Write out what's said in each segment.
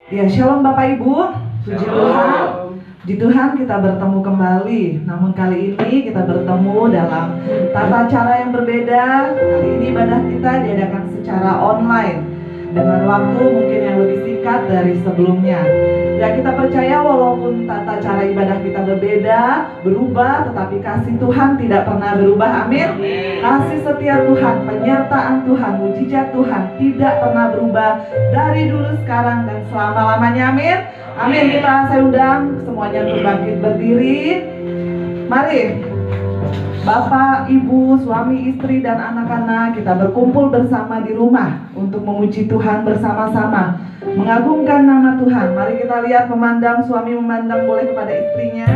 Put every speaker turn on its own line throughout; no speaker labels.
Ya, shalom Bapak Ibu, puji Tuhan. Puji Tuhan kita bertemu kembali. Namun kali ini kita bertemu dalam tata cara yang berbeda. Kali ini ibadah kita diadakan secara online dengan waktu mungkin yang lebih singkat dari sebelumnya. Ya, kita percaya walaupun tata cara ibadah kita berbeda, berubah, tetapi kasih Tuhan tidak pernah berubah. Amin. Kasih setia Tuhan, penyertaan Tuhan, mujizat Tuhan tidak pernah berubah dari dulu, sekarang, dan selama-lamanya. Amin. Amin. Saya undang semuanya untuk bangkit berdiri. Mari Bapak, Ibu, suami, istri, dan anak-anak kita berkumpul bersama di rumah untuk memuji Tuhan bersama-sama, mengagungkan nama Tuhan. Mari kita lihat, memandang, suami memandang boleh kepada istrinya,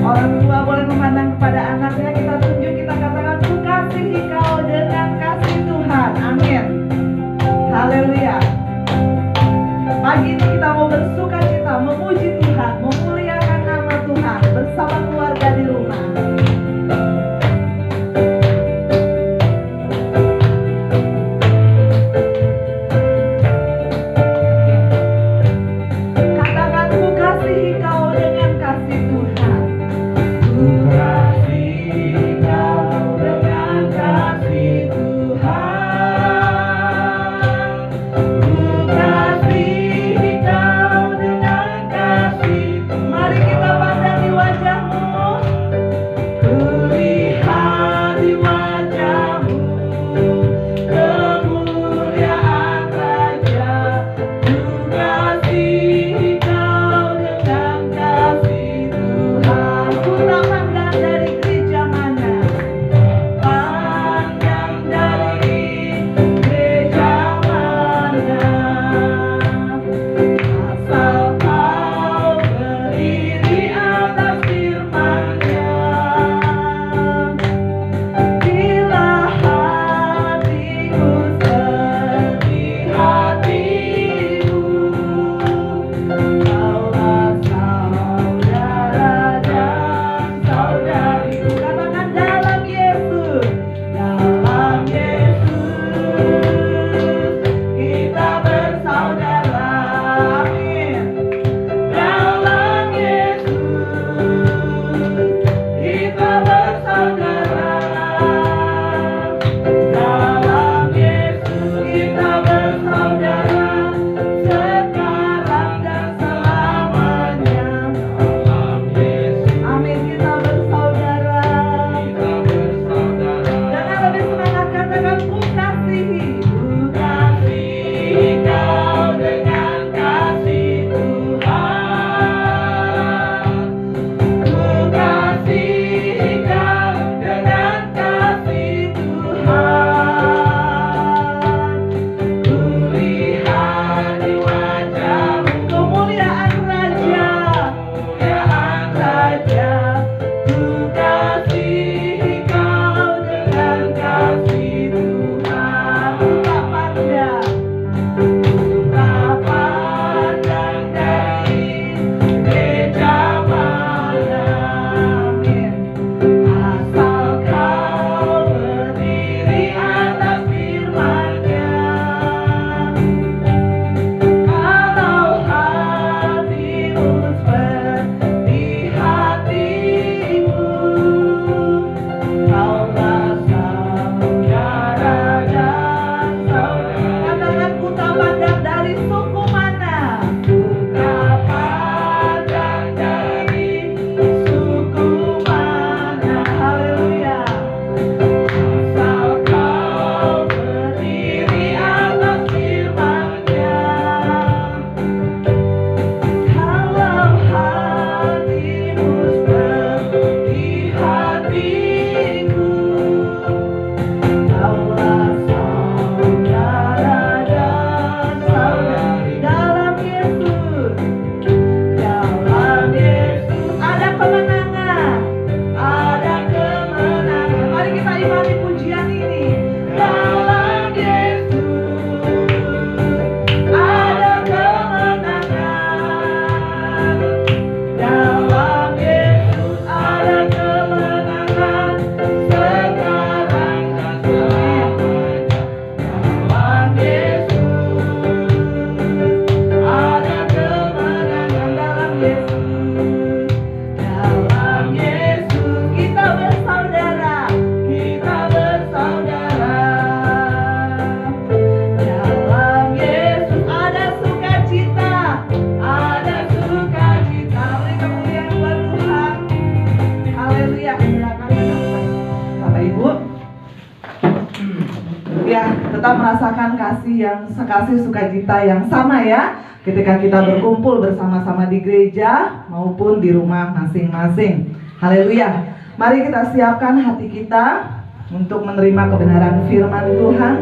orang tua boleh memandang kepada anaknya. Kita tunjuk, kita katakan, ku kasihi kau dengan kasih Tuhan. Amin. Haleluya. Pagi ini kita mau bersuka cita, memuji Tuhan, memuliakan nama Tuhan bersama keluarga di rumah. tetap merasakan kasih yang sekasih sukacita yang sama ya, ketika kita berkumpul bersama-sama di gereja maupun di rumah masing-masing. Haleluya. Mari kita siapkan hati kita untuk menerima kebenaran firman Tuhan.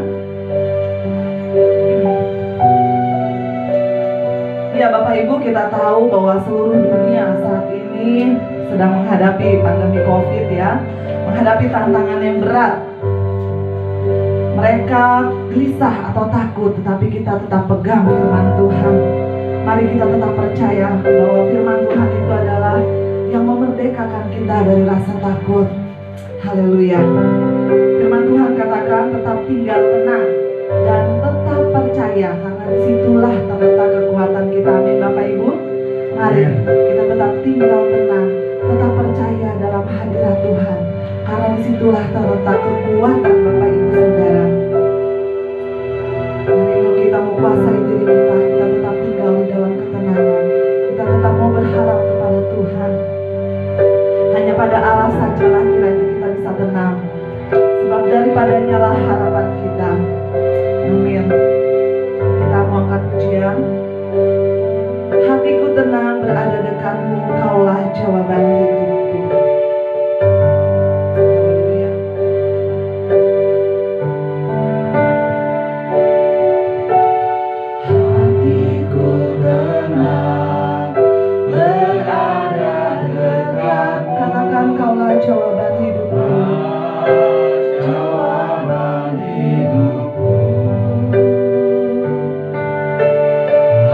Ya Bapak Ibu, kita tahu bahwa seluruh dunia saat ini sedang menghadapi pandemi COVID ya, menghadapi tantangan yang berat. Mereka gelisah atau takut, tetapi kita tetap pegang firman Tuhan. Mari kita tetap percaya bahwa firman Tuhan itu adalah yang memerdekakan kita dari rasa takut. Haleluya. Firman Tuhan katakan tetap tinggal tenang dan tetap percaya, karena disitulah terletak kekuatan kita. Amin Bapak Ibu. Mari kita tetap tinggal tenang, tetap percaya dalam hadirat Tuhan, karena disitulah terletak kekuatan Bapak Ibu Saudara. Mari kita mau kuasai diri kita, kita tetap tinggal di dalam ketenangan, kita tetap mau berharap kepada Tuhan. Hanya pada Allah sajalah kiranya kita bisa tenang, sebab daripadanya lah harapan kita. Amin. Kita mau angkat pujian. Hatiku tenang berada dekatmu, kaulah jawaban hidupku. Haleluya. Hatiku tenang berada dekatmu. Katakan kaulah jawaban hidupku. Jawaban hidupku.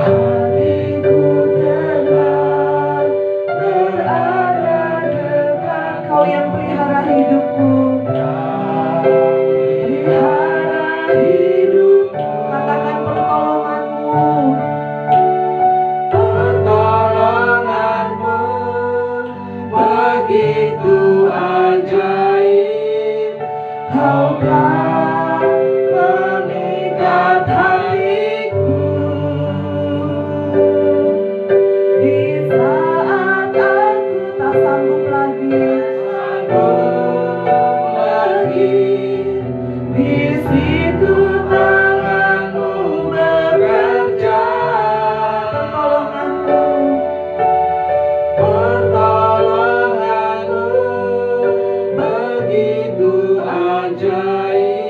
Hatiku tenang berada dekat. Kau yang pelihara hidupku. Pelihara hidupku. Katakan pertolonganmu. Pertolonganmu begitu ajaib. Kau telah mengikat hatiku. Di saat aku tak sanggup lagi, di situ tanganmu bekerja. Pertolonganmu begitu ajaib.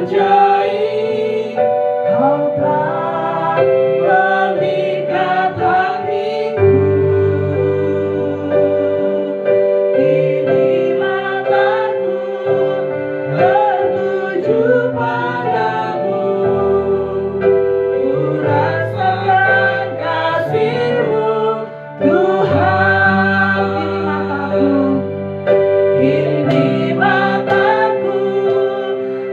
ajaib, Kau telah memikat hatiku. Kini mataku tertuju padamu, ku rasakan kasih-Mu, Tuhan. Kini mataku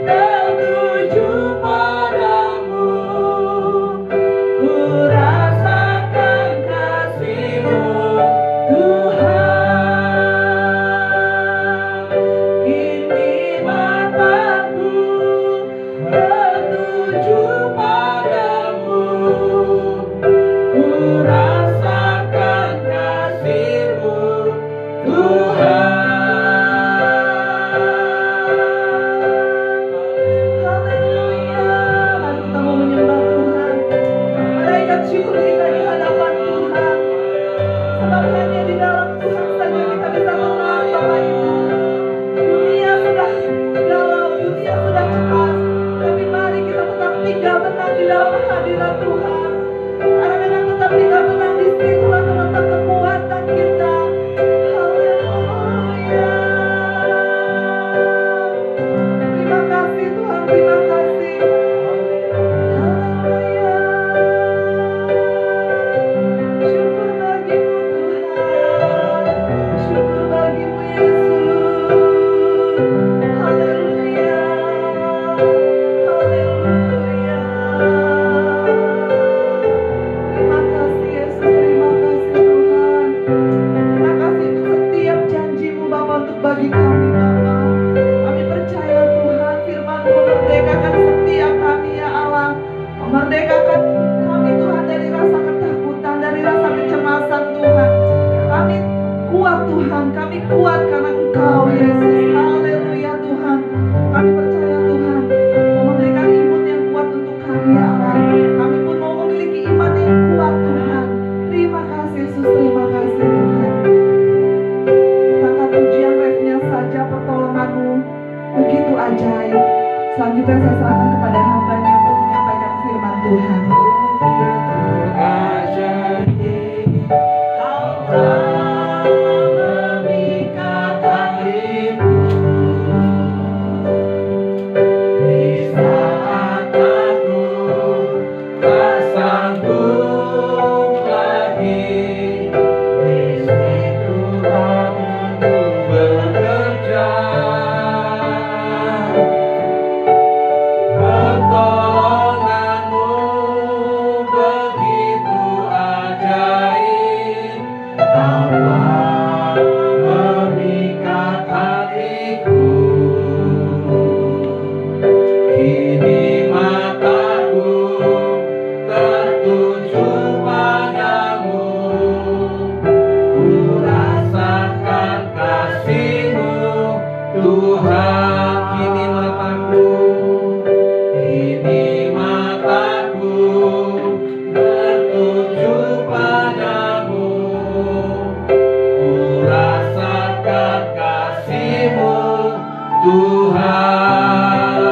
tertuju padamu, ku rasakan kasih-Mu, Tuhan. Kini mataku tertuju padamu, ku rasakan kasih-Mu, Tuhan.
Haleluya. Mari kita mau menyembah Tuhan. Malaikat syukur kita di hadapan Tuhan. Sebab hanya di dalam Tuhan saja kita bisa tenang, Bapak Ibu. Dunia sudah galau, dunia sudah cemas, tapi mari kita tetap tinggal tenang di dalam hadirat Tuhan. Karena dengan tetap tinggal tenang di situlah terletak kekuatan kita. Haleluya. Terima kasih Tuhan, terima kasih. Haleluya. Syukur bagimu Tuhan, syukur bagimu Yesus. Haleluya, haleluya. Terima kasih Yesus, terima kasih Tuhan. Terima kasih untuk setiap janji-Mu Bapa untuk bagi kami Bapa. Kami percaya Tuhan firman-Mu memerdekakan setiap kami ya Allah. Memerdekakan kami Tuhan dari rasa ketakutan, dari rasa kecemasan Tuhan. Kami kuat Tuhan, kami kuat karena Engkau Yesus. Haleluya Tuhan. Kami percaya Tuhan mau memberikan imun yang kuat untuk kami ya Allah. Kami pun mau memiliki iman yang kuat Tuhan. Terima kasih Yesus, terima kasih Tuhan. Katakan pujian refnya saja, pertolongan-Mu begitu ajaib. Selanjutnya saya serahkan kepada hamba-Nya untuk menyampaikan firman Tuhan.
Ajaib, Kau telah memikat hatiku. Di saat aku tak sanggup lagi, di situ Kamu bekerja. Pertolongan-Mu begitu ajaib, Kau telah memikat hatiku. Kini mataku tertuju padamu, ku rasakan kasih-Mu, Tuhan. Kini mataku tertuju padamu, ku rasakan kasih-Mu, Tuhan.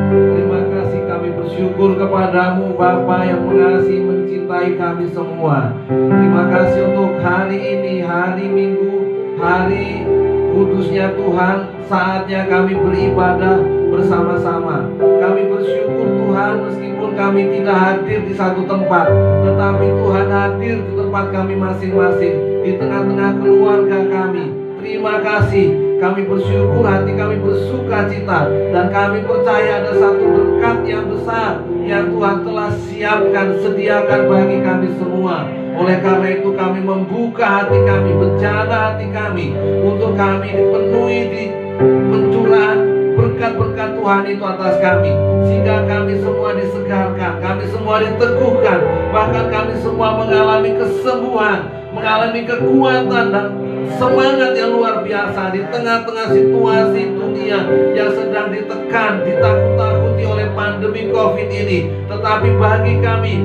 Terima kasih, kami bersyukur kepadamu Bapa yang mengasihi mencintai kami semua. Terima kasih untuk hari ini, hari Minggu, hari kudusnya Tuhan. Saatnya kami beribadah bersama-sama. Kami bersyukur Tuhan, meskipun kami tidak hadir di satu tempat, tetapi Tuhan hadir di tempat kami masing-masing, di tengah-tengah keluarga kami. Terima kasih. Kami bersyukur, hati kami bersuka cita, dan kami percaya ada satu berkat yang besar yang Tuhan telah siapkan, sediakan bagi kami semua. Oleh karena itu kami membuka hati kami, berjalan hati kami, untuk kami dipenuhi di pencurahan berkat-berkat Tuhan itu atas kami, sehingga kami semua disegarkan, kami semua diteguhkan, bahkan kami semua mengalami kesembuhan, mengalami kekuatan dan semangat yang luar biasa di tengah-tengah situasi dunia yang sedang ditekan, ditakut-takuti oleh pandemi COVID ini. Tetapi bagi kami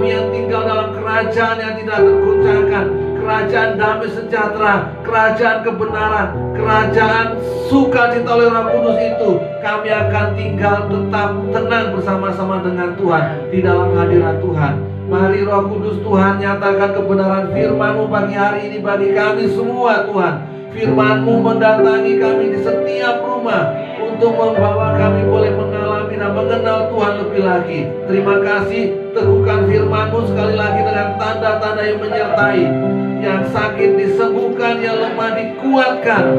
yang tinggal dalam kerajaan yang tidak tergoncangkan, kerajaan damai sejahtera, kerajaan kebenaran, kerajaan sukacita oleh Roh Kudus itu, kami akan tinggal tetap tenang bersama-sama dengan Tuhan di dalam hadirat Tuhan. Mari Roh Kudus Tuhan nyatakan kebenaran firman-Mu pagi hari ini bagi kami semua Tuhan. Firman-Mu mendatangi kami di setiap rumah untuk membawa kami boleh mengalami dan mengenal Tuhan lebih lagi. Terima kasih, teguhkan firman-Mu sekali lagi dengan tanda-tanda yang menyertai. Yang sakit disembuhkan, yang lemah dikuatkan,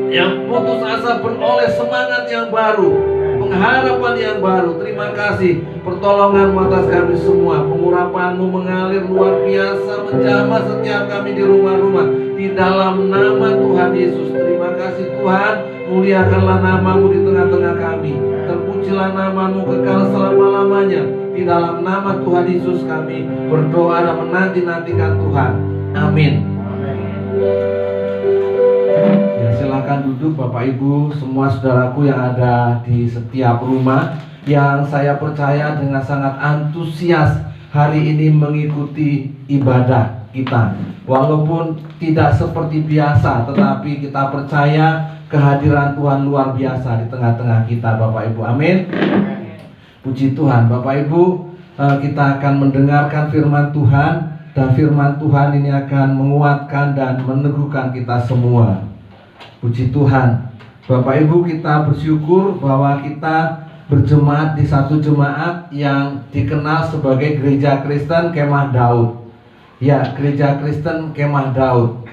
yang putus asa beroleh semangat yang baru, pengharapan yang baru. Terima kasih pertolongan-Mu atas kami semua. Pengurapan-Mu mengalir luar biasa, menjamah setiap kami di rumah-rumah, di dalam nama Tuhan Yesus. Terima kasih Tuhan, muliakanlah nama-Mu di tengah-tengah kami. Terpujilah nama-Mu kekal selama-lamanya. Di dalam nama Tuhan Yesus kami berdoa dan menanti-nantikan Tuhan. Amin. Ya, silakan duduk Bapak Ibu, semua saudaraku yang ada di setiap rumah, yang saya percaya dengan sangat antusias hari ini mengikuti ibadah kita. Walaupun tidak seperti biasa, tetapi kita percaya kehadiran Tuhan luar biasa di tengah-tengah kita, Bapak Ibu. Amin. Puji Tuhan. Bapak Ibu, kita akan mendengarkan firman Tuhan, dan firman Tuhan ini akan menguatkan dan meneguhkan kita semua. Puji Tuhan. Bapak Ibu, kita bersyukur bahwa kita berjemaat di satu jemaat yang dikenal sebagai Gereja Kristen Kemah Daud. Ya, Gereja Kristen Kemah Daud.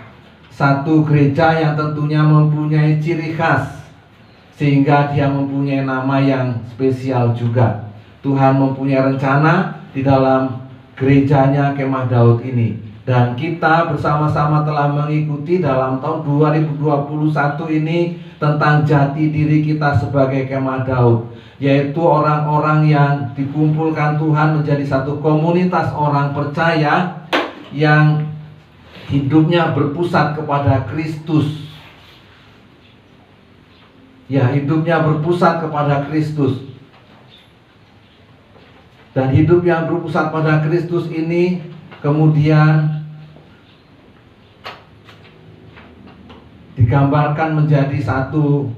Satu gereja yang tentunya mempunyai ciri khas, sehingga dia mempunyai nama yang spesial juga. Tuhan mempunyai rencana di dalam gerejanya Kemah Daud ini. Dan kita bersama-sama telah mengikuti dalam tahun 2021 ini tentang jati diri kita sebagai Kemah Daud, yaitu orang-orang yang dikumpulkan Tuhan menjadi satu komunitas orang percaya yang hidupnya berpusat kepada Kristus. Ya, hidupnya berpusat kepada Kristus. Dan hidup yang berpusat pada Kristus ini kemudian digambarkan menjadi satu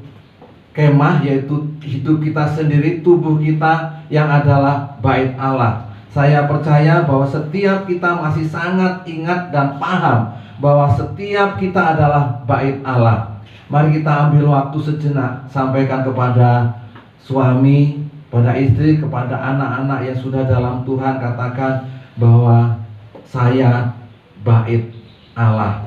kemah, yaitu hidup kita sendiri, tubuh kita yang adalah bait Allah. Saya percaya bahwa setiap kita masih sangat ingat dan paham bahwa setiap kita adalah bait Allah. Mari kita ambil waktu sejenak, sampaikan kepada suami, pada istri, kepada anak-anak yang sudah dalam Tuhan, katakan bahwa saya bait Allah.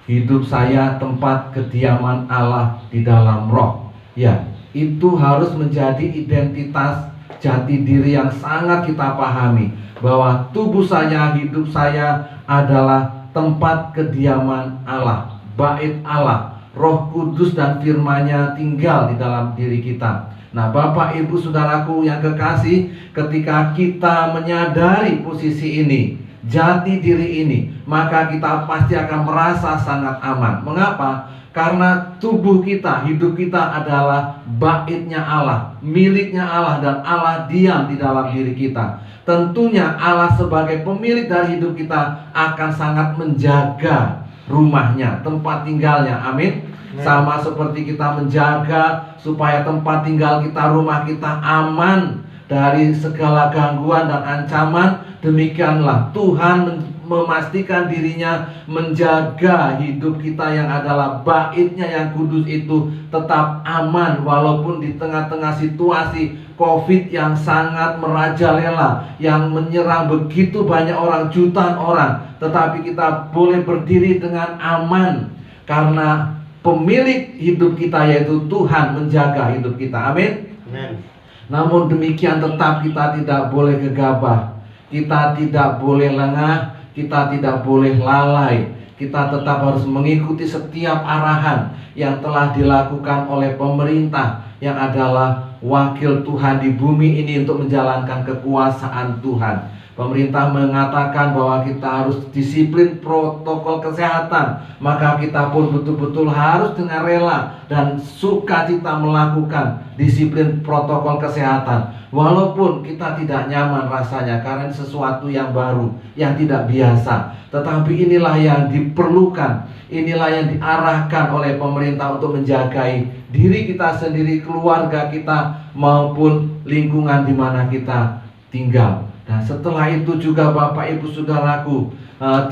Hidup saya tempat kediaman Allah di dalam roh. Ya, itu harus menjadi identitas jati diri yang sangat kita pahami, bahwa tubuh saya, hidup saya adalah tempat kediaman Allah, bait Allah. Roh Kudus dan firman-Nya tinggal di dalam diri kita. Nah, Bapak Ibu Saudaraku yang kekasih, ketika kita menyadari posisi ini, jati diri ini, maka kita pasti akan merasa sangat aman. Mengapa? Karena tubuh kita, hidup kita adalah baitnya Allah, miliknya Allah, dan Allah diam di dalam diri kita. Tentunya Allah sebagai pemilik dari hidup kita akan sangat menjaga rumahnya, tempat tinggalnya. Amin. Sama seperti kita menjaga supaya tempat tinggal kita, rumah kita aman dari segala gangguan dan ancaman, demikianlah Tuhan memastikan dirinya menjaga hidup kita yang adalah baitnya yang kudus itu tetap aman, walaupun di tengah-tengah situasi COVID yang sangat merajalela, yang menyerang begitu banyak orang, jutaan orang, tetapi kita boleh berdiri dengan aman karena pemilik hidup kita yaitu Tuhan menjaga hidup kita. Amin.
Amen.
Namun demikian tetap kita tidak boleh gegabah, kita tidak boleh lengah, kita tidak boleh lalai. Kita tetap harus mengikuti setiap arahan yang telah dilakukan oleh pemerintah yang adalah wakil Tuhan di bumi ini untuk menjalankan kekuasaan Tuhan. Pemerintah mengatakan bahwa kita harus disiplin protokol kesehatan, maka kita pun betul-betul harus dengan rela dan sukacita melakukan disiplin protokol kesehatan. Walaupun kita tidak nyaman rasanya karena sesuatu yang baru, yang tidak biasa, tetapi inilah yang diperlukan, inilah yang diarahkan oleh pemerintah untuk menjaga diri kita sendiri, keluarga kita, maupun lingkungan di mana kita tinggal. Nah, setelah itu juga Bapak Ibu Saudaraku,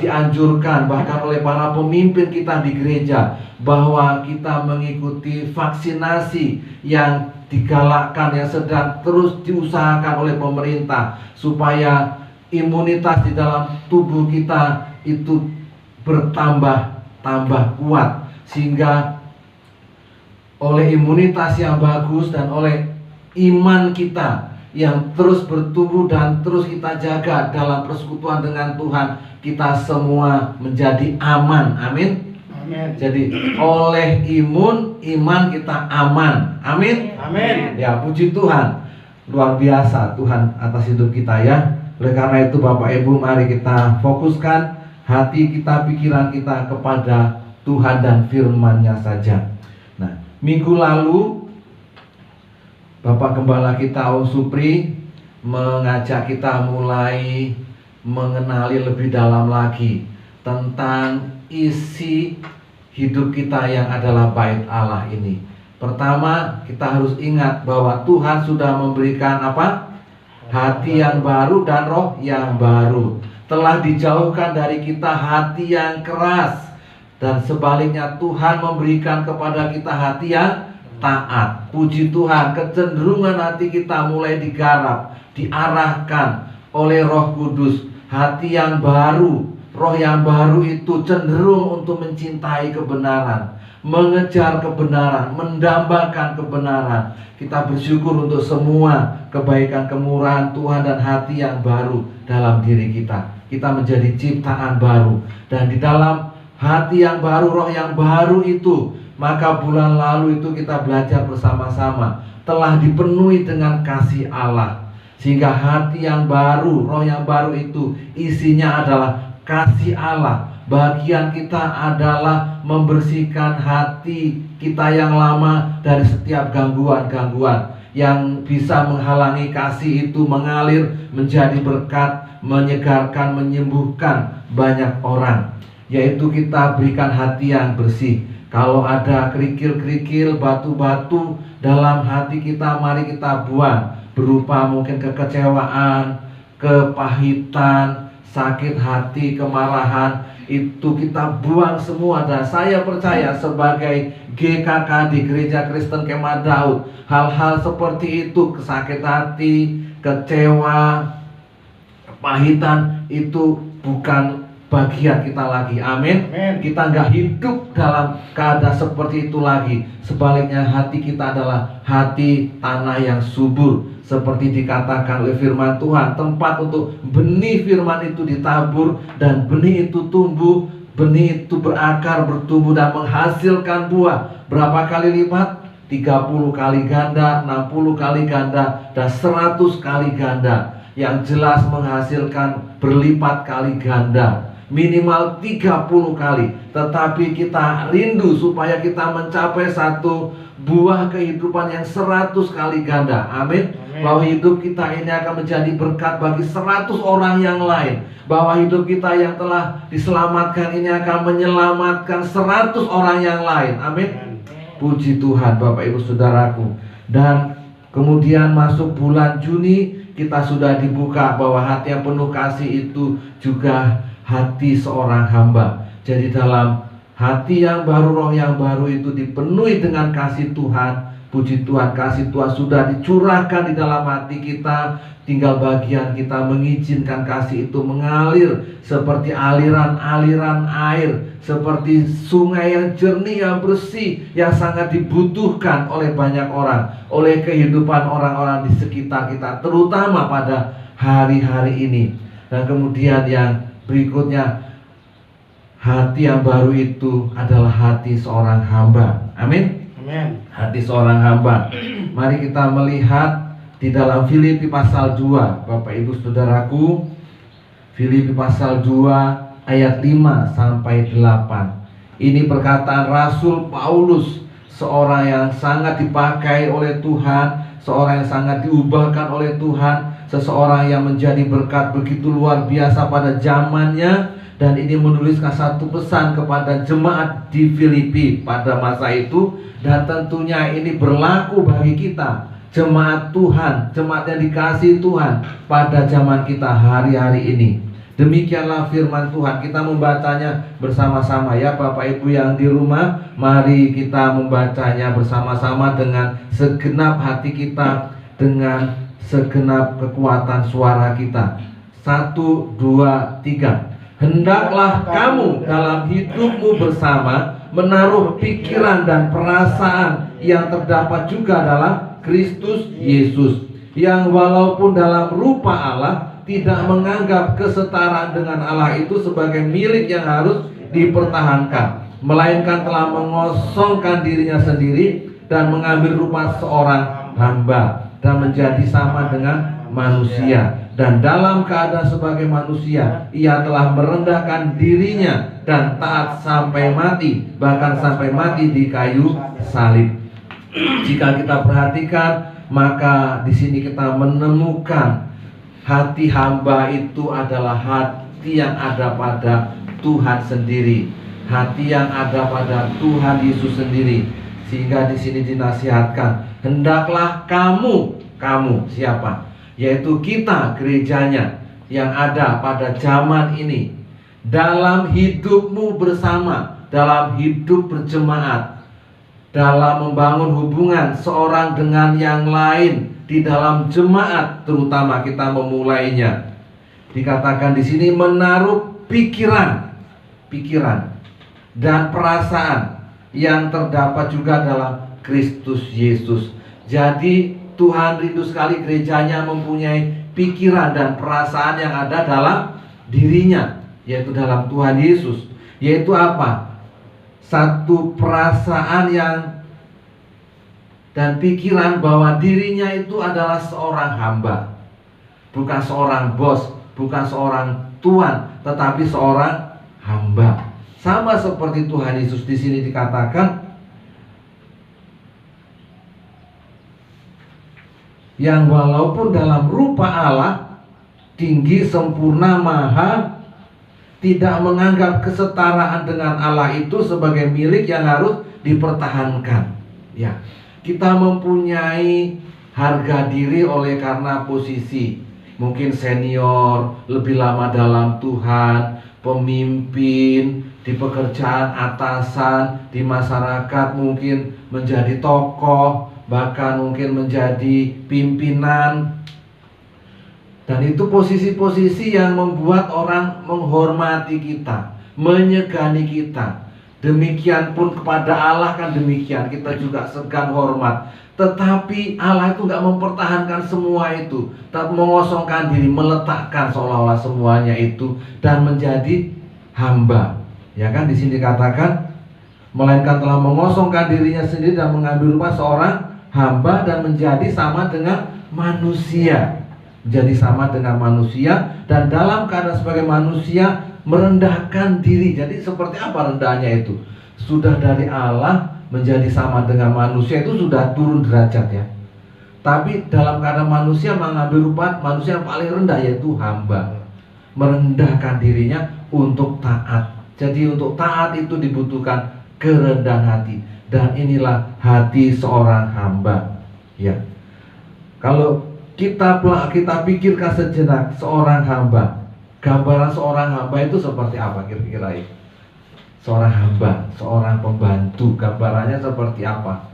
dianjurkan bahkan oleh para pemimpin kita di gereja bahwa kita mengikuti vaksinasi yang digalakkan, yang sedang terus diusahakan oleh pemerintah, supaya imunitas di dalam tubuh kita itu bertambah kuat, sehingga oleh imunitas yang bagus dan oleh iman kita yang terus bertumbuh dan terus kita jaga dalam persekutuan dengan Tuhan, kita semua menjadi aman. Amin.
Amin.
Jadi oleh iman kita aman. Amin.
Amin.
Ya, puji Tuhan. Luar biasa Tuhan atas hidup kita ya. Oleh karena itu Bapak Ibu, mari kita fokuskan hati kita, pikiran kita kepada Tuhan dan firman-Nya saja. Nah, minggu lalu Bapak Gembala kita Om Supri mengajak kita mulai mengenali lebih dalam lagi tentang isi hidup kita yang adalah bait Allah ini. Pertama, kita harus ingat bahwa Tuhan sudah memberikan apa? Hati yang baru dan roh yang baru. Telah dijauhkan dari kita hati yang keras, dan sebaliknya Tuhan memberikan kepada kita hati yang taat. Puji Tuhan, kecenderungan hati kita mulai digarap, diarahkan oleh Roh Kudus. Hati yang baru, roh yang baru itu cenderung untuk mencintai kebenaran, mengejar kebenaran, mendambakan kebenaran. Kita bersyukur untuk semua kebaikan, kemurahan Tuhan dan hati yang baru dalam diri kita. Kita menjadi ciptaan baru, dan di dalam hati yang baru, roh yang baru itu, maka bulan lalu itu kita belajar bersama-sama telah dipenuhi dengan kasih Allah, sehingga hati yang baru, roh yang baru itu isinya adalah kasih Allah. Bagian kita adalah membersihkan hati kita yang lama dari setiap gangguan-gangguan yang bisa menghalangi kasih itu mengalir menjadi berkat, menyegarkan, menyembuhkan banyak orang. Yaitu kita berikan hati yang bersih. Kalau ada kerikil-kerikil, batu-batu dalam hati kita, mari kita buang. Berupa mungkin kekecewaan, kepahitan, sakit hati, kemarahan. Itu kita buang semua. Dan saya percaya sebagai GKK di Gereja Kristen Kemah Daud, hal-hal seperti itu, kesakit hati, kecewa, kepahitan, itu bukan bagian kita lagi. Amin. Kita nggak hidup dalam keadaan seperti itu lagi. Sebaliknya hati kita adalah hati tanah yang subur, seperti dikatakan oleh firman Tuhan, tempat untuk benih firman itu ditabur, dan benih itu tumbuh, benih itu berakar, bertumbuh dan menghasilkan buah. Berapa kali lipat? 30 kali ganda, 60 kali ganda, dan 100 kali ganda. Yang jelas menghasilkan berlipat kali ganda, minimal 30 kali. Tetapi kita rindu supaya kita mencapai satu buah kehidupan yang 100 kali ganda. Amin. Bahwa hidup kita ini akan menjadi berkat bagi 100 orang yang lain. Bahwa hidup kita yang telah diselamatkan ini akan menyelamatkan 100 orang yang lain. Amin. Puji Tuhan Bapak Ibu Saudaraku. Dan kemudian masuk bulan Juni, kita sudah dibuka bahwa hati yang penuh kasih itu juga hati seorang hamba. Jadi dalam hati yang baru, roh yang baru itu dipenuhi dengan kasih Tuhan. Puji Tuhan, kasih Tuhan sudah dicurahkan di dalam hati kita. Tinggal bagian kita mengizinkan kasih itu mengalir seperti aliran-aliran air, seperti sungai yang jernih, yang bersih, yang sangat dibutuhkan oleh banyak orang, oleh kehidupan orang-orang di sekitar kita, terutama pada hari-hari ini. Dan kemudian yang berikutnya, hati yang baru itu adalah hati seorang hamba. Amin. Hati seorang hamba. Mari kita melihat di dalam Filipi pasal 2, Bapak Ibu Saudaraku, Filipi pasal 2 ayat 5 sampai 8. Ini perkataan Rasul Paulus, seorang yang sangat dipakai oleh Tuhan, seorang yang sangat diubahkan oleh Tuhan, seseorang yang menjadi berkat begitu luar biasa pada zamannya. Dan ini menuliskan satu pesan kepada jemaat di Filipi pada masa itu. Dan tentunya ini berlaku bagi kita, jemaat Tuhan, jemaat yang dikasihi Tuhan pada zaman kita hari-hari ini. Demikianlah firman Tuhan. Kita membacanya bersama-sama ya Bapak Ibu yang di rumah. Mari kita membacanya bersama-sama dengan segenap hati kita, dengan segenap kekuatan suara kita. 1, 2, 3. Hendaklah kamu dalam hidupmu bersama menaruh pikiran dan perasaan yang terdapat juga dalam Kristus Yesus, yang walaupun dalam rupa Allah tidak menganggap kesetaraan dengan Allah itu sebagai milik yang harus dipertahankan, melainkan telah mengosongkan dirinya sendiri dan mengambil rupa seorang hamba dan menjadi sama dengan manusia. Dan dalam keadaan sebagai manusia, ia telah merendahkan dirinya dan taat sampai mati, bahkan sampai mati di kayu salib. Jika kita perhatikan, maka di sini kita menemukan hati hamba itu adalah hati yang ada pada Tuhan sendiri, hati yang ada pada Tuhan Yesus sendiri. Sehingga di sini dinasihatkan, hendaklah kamu siapa? Yaitu kita, gerejanya yang ada pada zaman ini, dalam hidupmu bersama, dalam hidup berjemaat, dalam membangun hubungan seorang dengan yang lain di dalam jemaat, terutama kita memulainya. Dikatakan di sini menaruh pikiran dan perasaan yang terdapat juga dalam Kristus Yesus. Jadi Tuhan rindu sekali gerejanya mempunyai pikiran dan perasaan yang ada dalam dirinya, yaitu dalam Tuhan Yesus. Yaitu apa? Satu perasaan dan pikiran bahwa dirinya itu adalah seorang hamba, bukan seorang bos, bukan seorang tuan, tetapi seorang hamba. Sama seperti Tuhan Yesus di sini dikatakan, yang walaupun dalam rupa Allah, tinggi, sempurna, maha, tidak menganggap kesetaraan dengan Allah itu sebagai milik yang harus dipertahankan. Ya, kita mempunyai harga diri oleh karena posisi, mungkin senior, lebih lama dalam Tuhan, pemimpin di pekerjaan, atasan di masyarakat, mungkin menjadi tokoh, bahkan mungkin menjadi pimpinan. Dan itu posisi-posisi yang membuat orang menghormati kita, menyegani kita. Demikian pun kepada Allah kan demikian, kita juga segan hormat. Tetapi Allah itu nggak mempertahankan semua itu, tapi mengosongkan diri, meletakkan seolah-olah semuanya itu dan menjadi hamba. Ya kan, di sini dikatakan, melainkan telah mengosongkan dirinya sendiri dan mengambil rupa seorang hamba dan menjadi sama dengan manusia. Menjadi sama dengan manusia, dan dalam keadaan sebagai manusia merendahkan diri. Jadi seperti apa rendahnya itu? Sudah dari Allah menjadi sama dengan manusia, itu sudah turun derajat ya. Tapi dalam keadaan manusia mengambil rupa manusia yang paling rendah, yaitu hamba. Merendahkan dirinya untuk taat. Jadi untuk taat itu dibutuhkan kerendahan hati. Dan inilah hati seorang hamba. Ya. Kalau kita pikirkan sejenak seorang hamba, gambaran seorang hamba itu seperti apa kira-kira itu? Seorang hamba, seorang pembantu, gambarannya seperti apa?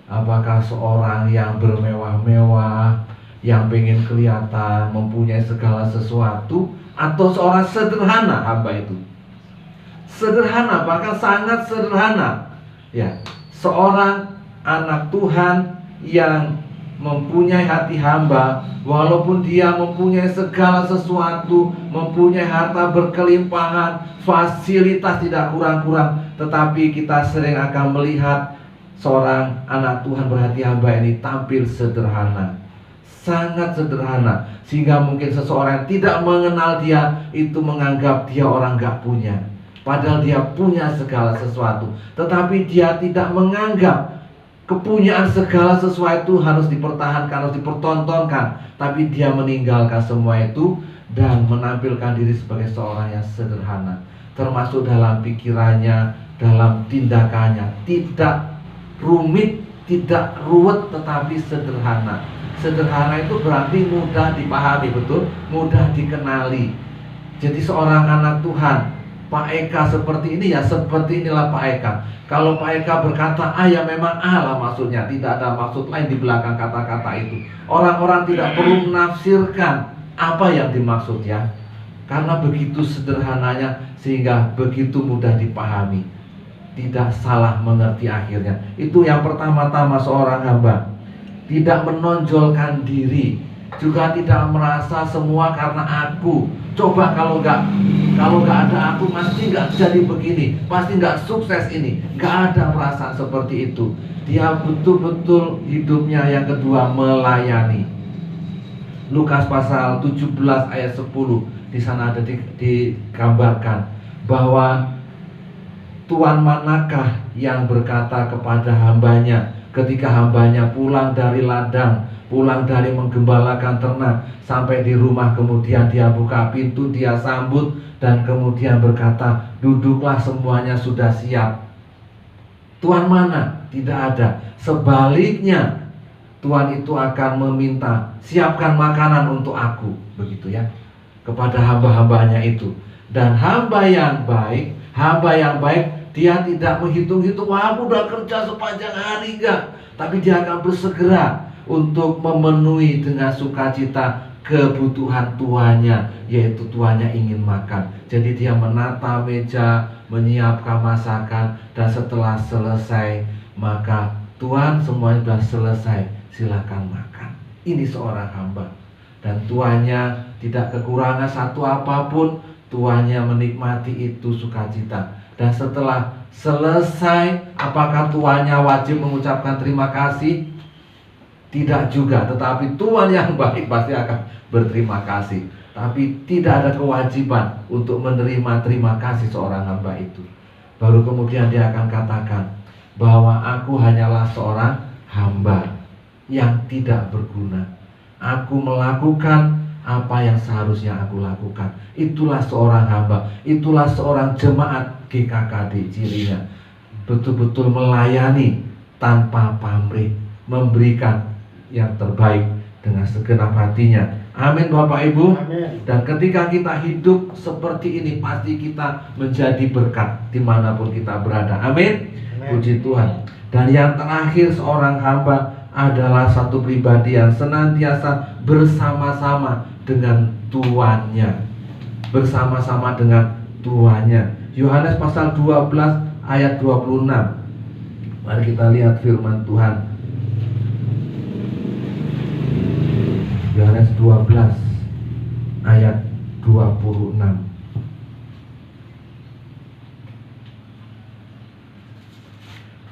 Apakah seorang yang bermewah-mewah, yang pengen kelihatan, mempunyai segala sesuatu, atau seorang sederhana hamba itu? Sederhana, bahkan sangat sederhana. Ya, seorang anak Tuhan yang mempunyai hati hamba, walaupun dia mempunyai segala sesuatu, mempunyai harta berkelimpahan, fasilitas tidak kurang-kurang, tetapi kita sering akan melihat seorang anak Tuhan berhati hamba ini tampil sederhana, sangat sederhana, sehingga mungkin seseorang yang tidak mengenal dia itu menganggap dia orang gak punya, padahal dia punya segala sesuatu. Tetapi dia tidak menganggap kepunyaan segala sesuatu harus dipertahankan, harus dipertontonkan, tapi dia meninggalkan semua itu dan menampilkan diri sebagai seorang yang sederhana, termasuk dalam pikirannya, dalam tindakannya. Tidak rumit, tidak ruwet, tetapi sederhana. Sederhana itu berarti mudah dipahami, betul? Mudah dikenali. Jadi seorang anak Tuhan, Pak Eka seperti ini, ya seperti inilah Pak Eka. Kalau Pak Eka berkata A, ya memang A lah maksudnya, tidak ada maksud lain di belakang kata-kata itu. Orang-orang tidak perlu menafsirkan apa yang dimaksud, ya, karena begitu sederhananya sehingga begitu mudah dipahami, tidak salah mengerti akhirnya. Itu yang pertama-tama seorang hamba. Tidak menonjolkan diri, juga tidak merasa semua karena aku. Coba kalau nggak ada aku pasti nggak jadi begini, pasti nggak sukses ini. Nggak ada perasaan seperti itu. Dia betul-betul hidupnya yang kedua melayani. Lukas pasal 17 ayat 10, di sana ada digambarkan bahwa Tuan manakah yang berkata kepada hambanya ketika hambanya pulang dari ladang, pulang dari menggembalakan ternak, sampai di rumah kemudian dia buka pintu, dia sambut, dan kemudian berkata, duduklah, semuanya sudah siap. Tuan mana? Tidak ada. Sebaliknya, Tuhan itu akan meminta, siapkan makanan untuk aku, begitu ya, kepada hamba-hambanya itu. Dan hamba yang baik, dia tidak menghitung-hitung, wah aku udah kerja sepanjang hari, enggak. Tapi dia akan bersegera untuk memenuhi dengan sukacita kebutuhan tuannya, yaitu tuannya ingin makan. Jadi dia menata meja, menyiapkan masakan, dan setelah selesai, maka Tuan, semuanya sudah selesai, silakan makan. Ini seorang hamba. Dan tuannya tidak kekurangan satu apapun, tuannya menikmati itu sukacita. Dan setelah selesai, apakah tuannya wajib mengucapkan terima kasih? Tidak juga, tetapi Tuhan yang baik pasti akan berterima kasih. Tapi tidak ada kewajiban untuk menerima terima kasih seorang hamba itu. Baru kemudian dia akan katakan bahwa aku hanyalah seorang hamba yang tidak berguna. Aku melakukan apa yang seharusnya aku lakukan. Itulah seorang hamba, itulah seorang jemaat GKKD cirinya. Betul-betul melayani tanpa pamrih, memberikan yang terbaik dengan segenap hatinya. Amin Bapak Ibu.
Amin.
Dan ketika kita hidup seperti ini, pasti kita menjadi berkat dimanapun kita berada. Amin. Puji Tuhan. Dan yang terakhir, seorang hamba adalah satu pribadi yang senantiasa bersama-sama dengan tuannya. Bersama-sama dengan tuannya. Yohanes pasal 12 ayat 26. Mari kita lihat firman Tuhan. Yohanes 12 ayat 26.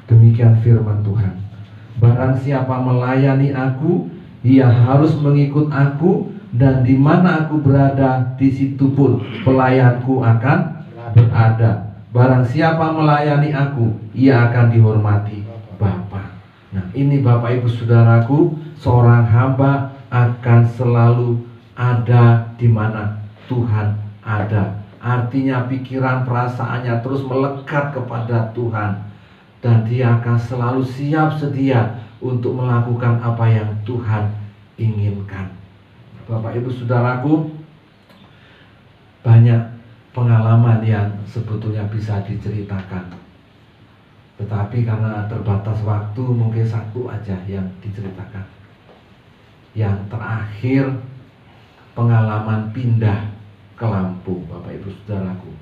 Demikian firman Tuhan. Barang siapa melayani aku, ia harus mengikut aku, dan di mana aku berada, di situ pun pelayanku akan berada. Barang siapa melayani aku, ia akan dihormati Bapa. Nah, ini Bapak Ibu Saudaraku, seorang hamba akan selalu ada di mana Tuhan ada. Artinya pikiran perasaannya terus melekat kepada Tuhan, dan dia akan selalu siap sedia untuk melakukan apa yang Tuhan inginkan. Bapak Ibu Saudaraku, banyak pengalaman yang sebetulnya bisa diceritakan, tetapi karena terbatas waktu, mungkin satu aja yang diceritakan. Yang terakhir, pengalaman pindah ke Lampung, Bapak Ibu Saudaraku.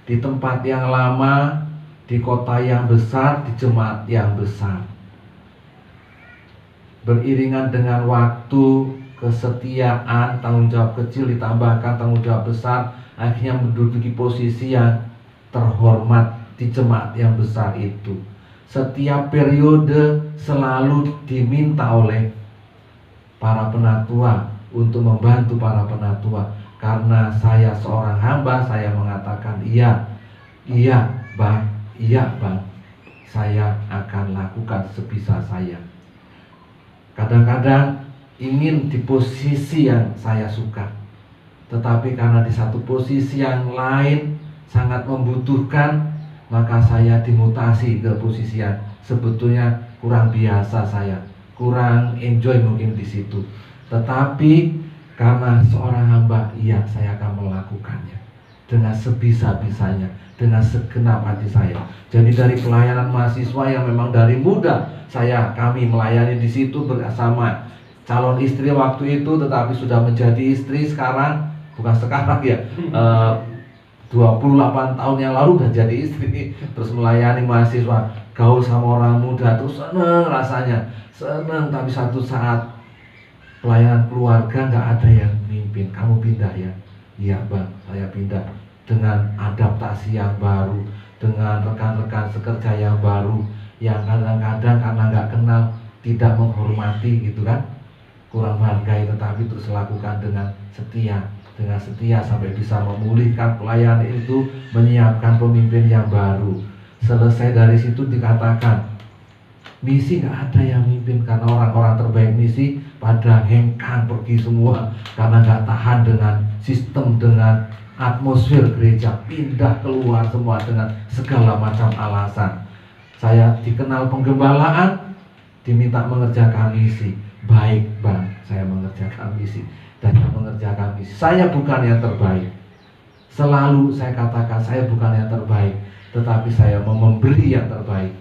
Di tempat yang lama, di kota yang besar, di jemaat yang besar. Beriringan dengan waktu, kesetiaan, tanggung jawab kecil ditambahkan tanggung jawab besar, akhirnya menduduki posisi yang terhormat di jemaat yang besar itu. Setiap periode selalu diminta oleh para penatua, untuk membantu para penatua. Karena saya seorang hamba, saya mengatakan iya bang, saya akan lakukan sebisa saya. Kadang-kadang ingin di posisi yang saya suka, tetapi karena di satu posisi yang lain sangat membutuhkan, maka saya dimutasi ke posisi yang sebetulnya kurang biasa, saya kurang enjoy mungkin di situ. Tetapi karena seorang hamba, iya saya akan melakukannya dengan sebisa-bisanya, dengan segenap hati saya. Jadi dari pelayanan mahasiswa yang memang dari muda kami melayani di situ bersama calon istri waktu itu, tetapi sudah menjadi istri sekarang, bukan sekarang ya, 28 tahun yang lalu udah jadi istri, terus melayani mahasiswa, gaul sama orang muda, terus seneng rasanya, seneng. Tapi satu saat pelayanan keluarga nggak ada yang mimpin. Kamu pindah ya? Iya bang, saya pindah. Dengan adaptasi yang baru, dengan rekan-rekan sekerja yang baru, yang kadang-kadang karena nggak kenal, tidak menghormati gitu kan, kurang menghargai, tetapi terus lakukan dengan setia sampai bisa memulihkan pelayanan itu, menyiapkan pemimpin yang baru. Selesai dari situ dikatakan misi nggak ada yang mimpin, karena orang-orang terbaik misi pada hengkang pergi semua karena nggak tahan dengan sistem, dengan atmosfer gereja, pindah keluar semua dengan segala macam alasan. Saya dikenal penggembalaan, diminta mengerjakan misi. Baik bang, saya mengerjakan misi dan saya mengerjakan misi. Saya bukan yang terbaik. Selalu saya katakan saya bukan yang terbaik, tetapi saya mau memberi yang terbaik.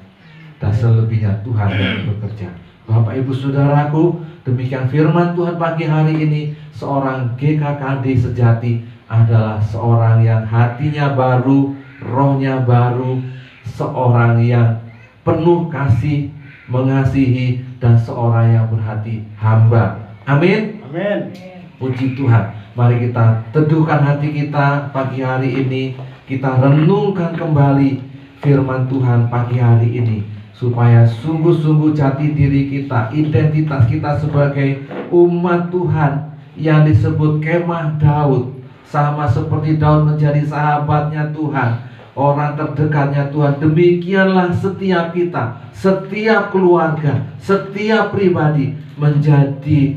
Dan selebihnya Tuhan yang bekerja. Bapak Ibu Saudaraku, demikian firman Tuhan pagi hari ini. Seorang GKKD sejati adalah seorang yang hatinya baru, rohnya baru, seorang yang penuh kasih, mengasihi, dan seorang yang berhati hamba. Amin.
Amin.
Puji Tuhan. Mari kita teduhkan hati kita pagi hari ini. Kita renungkan kembali firman Tuhan pagi hari ini, supaya sungguh-sungguh jati diri kita, identitas kita sebagai umat Tuhan yang disebut kemah Daud, sama seperti Daud menjadi sahabatnya Tuhan, orang terdekatnya Tuhan. Demikianlah setiap kita, setiap keluarga, setiap pribadi menjadi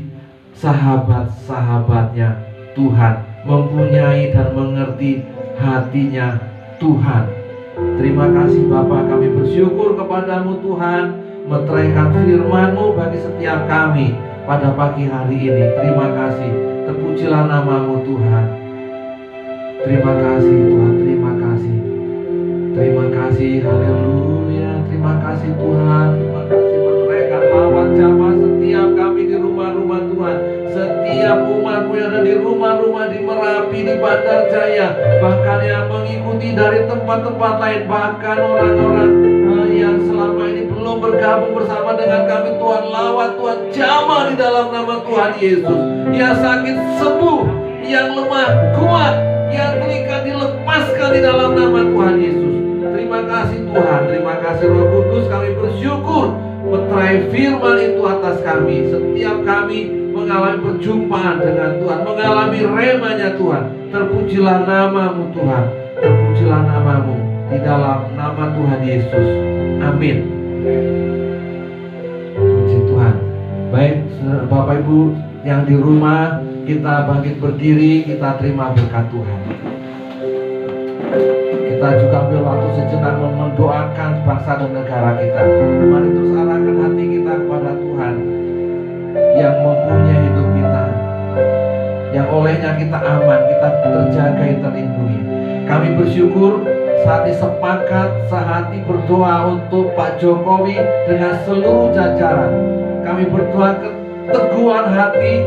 sahabat-sahabatnya Tuhan, mempunyai dan mengerti hatinya Tuhan. Terima kasih Bapa, kami bersyukur kepadamu Tuhan, meteraikan firman-Mu bagi setiap kami pada pagi hari ini. Terima kasih, terpujilah nama-Mu Tuhan. Terima kasih Tuhan, terima kasih. Terima kasih, haleluya. Terima kasih Tuhan, terima kasih meteraikan lawan jamaah setiap kami di rumah-rumah Tuhan. Setiap umat-Mu yang ada di rumah-rumah, di Merapi, di Bandar Jaya, bahkan yang mengikuti dari tempat-tempat lain, bahkan orang-orang yang selama ini belum bergabung bersama dengan kami. Tuhan lawat, Tuhan jamah di dalam nama Tuhan Yesus. Yang sakit sembuh, yang lemah kuat, yang terikat dilepaskan di dalam nama Tuhan Yesus. Terima kasih Tuhan, terima kasih Roh Kudus. Kami bersyukur meterai firman itu atas kami. Setiap kami mengalami perjumpaan dengan Tuhan, mengalami remanya Tuhan. Terpujilah nama-Mu Tuhan, terpujilah nama-Mu di dalam nama Tuhan Yesus. Amin. Puji Tuhan. Baik Bapak Ibu yang di rumah, kita bangkit berdiri, kita terima berkat Tuhan. Kita juga ambil waktu sejenak mendoakan bangsa dan negara kita. Mari terus arahkan hati kita kepada Tuhan yang mempunyai hidup kita, yang olehnya kita aman, kita terjaga, terlindungi. Kami bersyukur saat ini sepakat sehati berdoa untuk Pak Jokowi dengan seluruh jajaran. Kami berdoa keteguhan hati,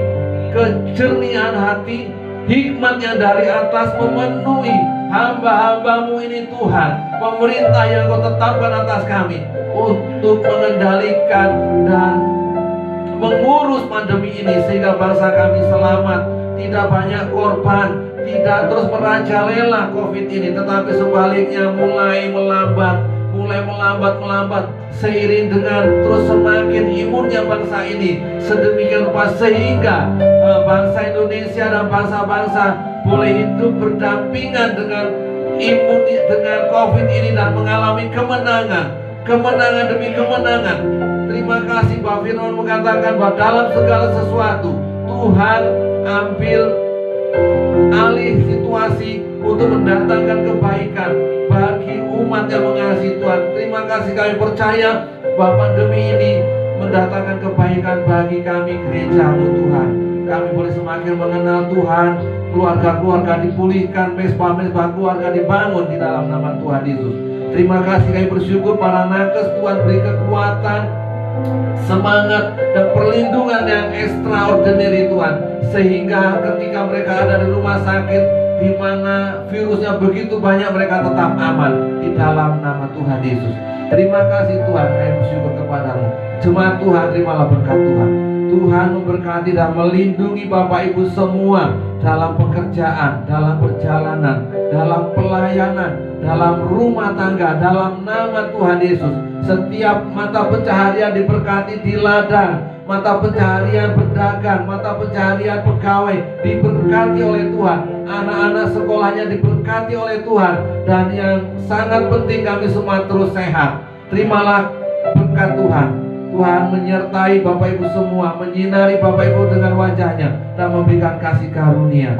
kejernihan hati, hikmat yang dari atas memenuhi hamba-hamba-Mu ini Tuhan. Pemerintah yang Kau tetapkan atas kami untuk mengendalikan dan mengurus pandemi ini, sehingga bangsa kami selamat, tidak banyak korban, tidak terus merajalela COVID ini, tetapi sebaliknya mulai melambat seiring dengan terus semakin imun hancurnya bangsa ini sedemikian rupa sehingga bangsa Indonesia dan bangsa-bangsa boleh hidup berdampingan dengan dengan COVID ini dan mengalami kemenangan demi kemenangan. Terima kasih bahwa firman mengatakan bahwa dalam segala sesuatu Tuhan ambil alih situasi untuk mendatangkan kebaikan bagi umat yang mengasihi Tuhan. Terima kasih, kami percaya bahwa pandemi ini mendatangkan kebaikan bagi kami gereja-Mu Tuhan. Kami boleh semakin mengenal Tuhan, keluarga-keluarga dipulihkan, mesbah-mesbah keluarga dibangun di dalam nama Tuhan Yesus. Terima kasih, kami bersyukur para nakes, Tuhan beri kekuatan, semangat dan perlindungan yang extraordinary Tuhan, sehingga ketika mereka ada di rumah sakit di mana virusnya begitu banyak, mereka tetap aman di dalam nama Tuhan Yesus. Terima kasih Tuhan, kami bersyukur kepadamu. Jemaat Tuhan, terimalah berkat Tuhan. Tuhan memberkati dan melindungi Bapak Ibu semua dalam pekerjaan, dalam perjalanan, dalam pelayanan, dalam rumah tangga, dalam nama Tuhan Yesus. Setiap mata pencaharian diberkati di ladang, mata pencaharian pedagang, mata pencaharian pegawai diberkati oleh Tuhan. Anak-anak sekolahnya diberkati oleh Tuhan. Dan yang sangat penting, kami semua terus sehat. Terimalah berkat Tuhan. Tuhan menyertai Bapak Ibu semua, menyinari Bapak Ibu dengan wajahnya dan memberikan kasih karunia.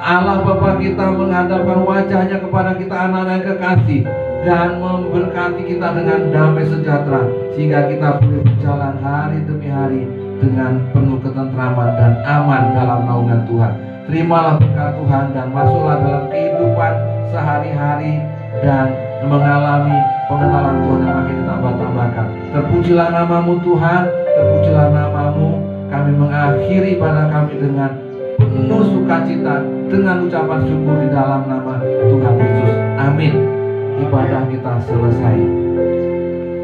Allah Bapa kita menghadapkan wajahnya kepada kita anak-anak kekasih dan memberkati kita dengan damai sejahtera, sehingga kita boleh berjalan hari demi hari dengan penuh ketentraman dan aman dalam naungan Tuhan. Terimalah berkat Tuhan dan masuklah dalam kehidupan sehari-hari dan mengalami pengenalan Tuhan yang makin ditambah-tambahkan. Terpujilah namamu Tuhan, terpujilah namamu. Kami mengakhiri pada kami dengan penuh sukacita, dengan ucapan syukur di dalam nama Tuhan Yesus. Amin. Ibadah kita selesai.